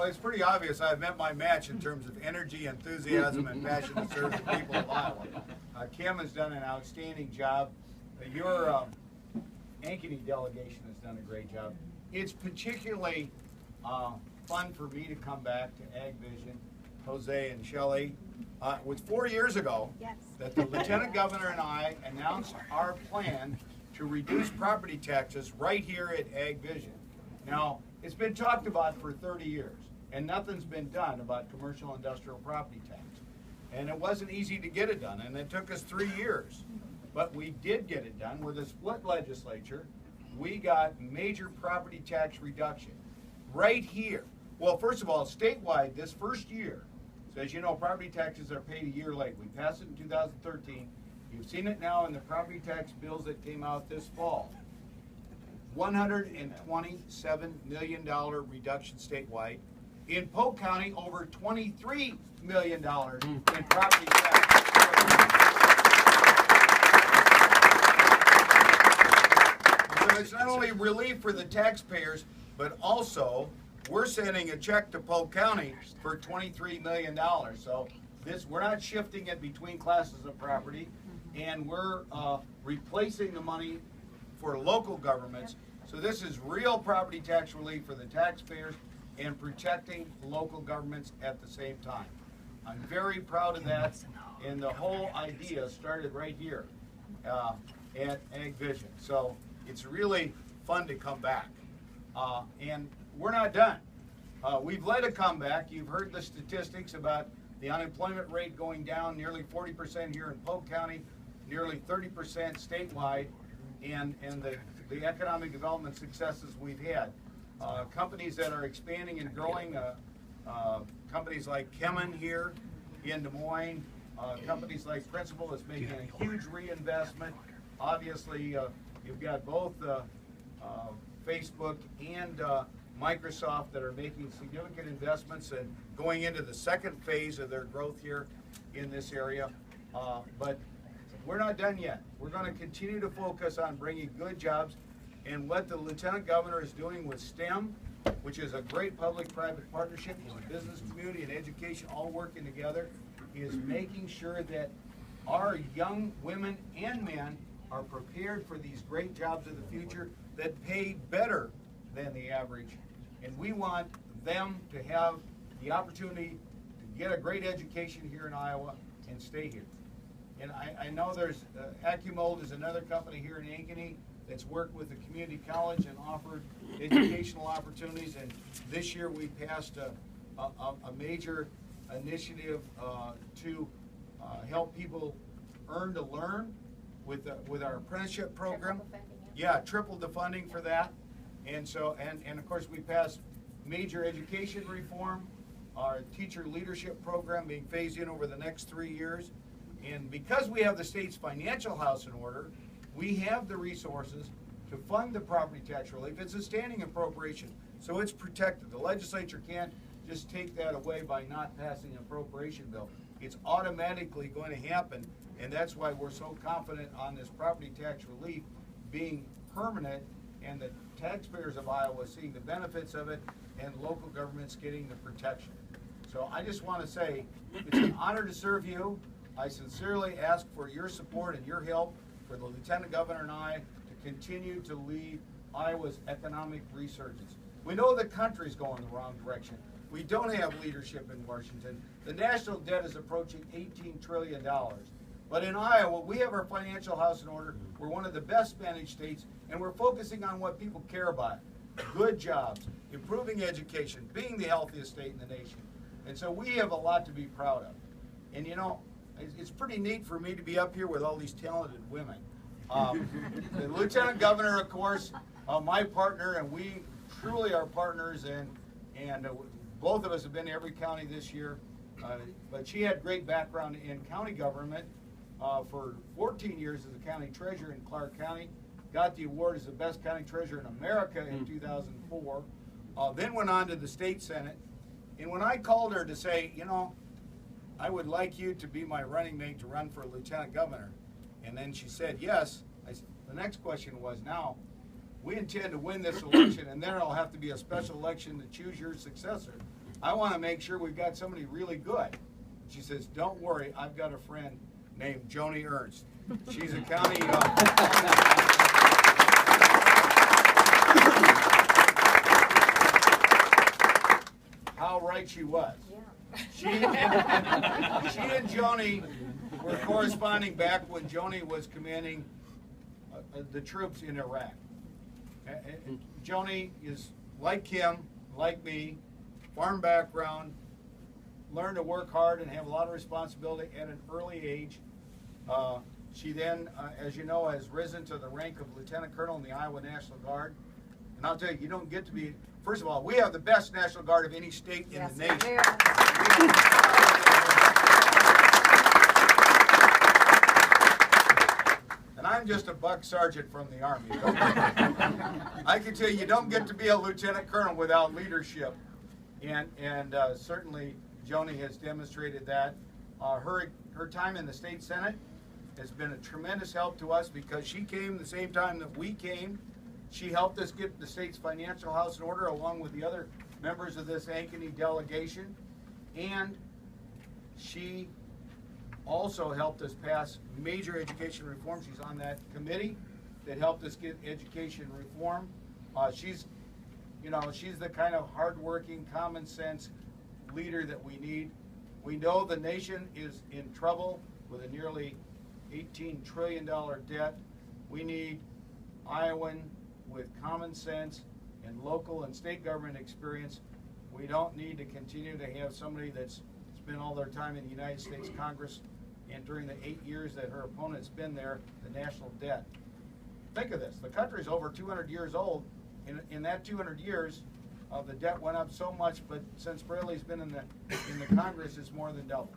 it's pretty obvious I've met my match in terms of energy, enthusiasm, and passion to serve the people of Iowa. Kim has done an outstanding job. Your Ankeny delegation has done a great job. It's particularly fun for me to come back to AgVision, Jose and Shelley. It was 4 years ago that the Lieutenant Governor and I announced our plan to reduce property taxes right here at AgVision. Now, it's been talked about for 30 years, and nothing's been done about commercial industrial property tax. And it wasn't easy to get it done, and it took us 3 years. But we did get it done with a split legislature. We got major property tax reduction right here. Well, first of all, statewide, this first year, so as you know, property taxes are paid a year late. We passed it in 2013. You've seen it now in the property tax bills that came out this fall. $127 million reduction statewide. In Polk County, over $23 million in property tax. So it's not only relief for the taxpayers, but also we're sending a check to Polk County for $23 million. So we're not shifting it between classes of property, and we're replacing the money for local governments. So this is real property tax relief for the taxpayers and protecting local governments at the same time. I'm very proud of that, and the whole idea started right here at AgVision. So it's really fun to come back. And we're not done. We've led a comeback. You've heard the statistics about the unemployment rate going down nearly 40% here in Polk County, nearly 30% statewide, and the economic development successes we've had. Companies that are expanding and growing, companies like Kemen here in Des Moines, companies like Principal is making a huge reinvestment. Obviously, you've got both Facebook and Microsoft that are making significant investments and going into the second phase of their growth here in this area. But we're not done yet. We're going to continue to focus on bringing good jobs, and what the Lieutenant Governor is doing with STEM, which is a great public-private partnership with the business community and education all working together, is making sure that our young women and men are prepared for these great jobs of the future that pay better than the average. And we want them to have the opportunity to get a great education here in Iowa and stay here. And I know there's, AccuMold is another company here in Ankeny that's worked with the community college and offered educational opportunities. And this year we passed a major initiative to help people earn to learn with our apprenticeship program. Yeah, tripled the funding for that. And so, and of course we passed major education reform, our teacher leadership program being phased in over the next 3 years. And because we have the state's financial house in order, we have the resources to fund the property tax relief. It's a standing appropriation, so it's protected. The legislature can't just take that away by not passing an appropriation bill. It's automatically going to happen, and that's why we're so confident on this property tax relief being permanent, and the taxpayers of Iowa seeing the benefits of it, and local governments getting the protection. So I just want to say, it's an honor to serve you. I sincerely ask for your support and your help for the Lieutenant Governor and I to continue to lead Iowa's economic resurgence. We know the country's going the wrong direction. We don't have leadership in Washington. The national debt is approaching $18 trillion. But in Iowa, we have our financial house in order. We're one of the best managed states, and we're focusing on what people care about. Good jobs, improving education, being the healthiest state in the nation. And so we have a lot to be proud of. And you know, it's pretty neat for me to be up here with all these talented women. The Lieutenant Governor, of course, my partner, and we truly are partners, and both of us have been to every county this year. But she had great background in county government for 14 years as a county treasurer in Clark County. Got the award as the best county treasurer in America in 2004. Then went on to the state senate. And when I called her to say, you know, I would like you to be my running mate to run for lieutenant governor, and then she said yes, the next question was, now, we intend to win this election, and then it'll have to be a special election to choose your successor. I want to make sure we've got somebody really good. She says, don't worry, I've got a friend named Joni Ernst. She's a county... How right she was. Yeah. She and Joni were corresponding back when Joni was commanding the troops in Iraq. Joni is like Kim, like me, farm background, learned to work hard and have a lot of responsibility at an early age. She then, as you know, has risen to the rank of Lieutenant Colonel in the Iowa National Guard. And I'll tell you, you don't get to be, first of all, we have the best National Guard of any state in the nation. And I'm just a buck sergeant from the Army. I can tell you, you don't get to be a Lieutenant Colonel without leadership. And certainly Joni has demonstrated that. Her time in the state Senate has been a tremendous help to us because she came the same time that we came. She helped us get the state's financial house in order along with the other members of this Ankeny delegation. And she also helped us pass major education reform. She's on that committee that helped us get education reform. She's the kind of hardworking, common sense leader that we need. We know the nation is in trouble with a nearly $18 trillion debt. We need Iowan with common sense and local and state government experience. We don't need to continue to have somebody that's spent all their time in the United States Congress and during the 8 years that her opponent's been there, the national debt. Think of this, the country's over 200 years old. In that 200 years, the debt went up so much, but since Braley's been in the Congress, it's more than double.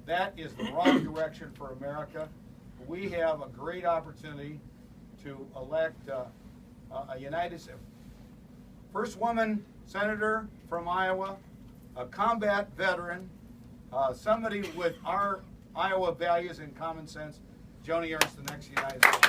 That is the wrong direction for America. We have a great opportunity to elect a United States first woman senator from Iowa, a combat veteran, somebody with our Iowa values and common sense. Joni Ernst, the next United States.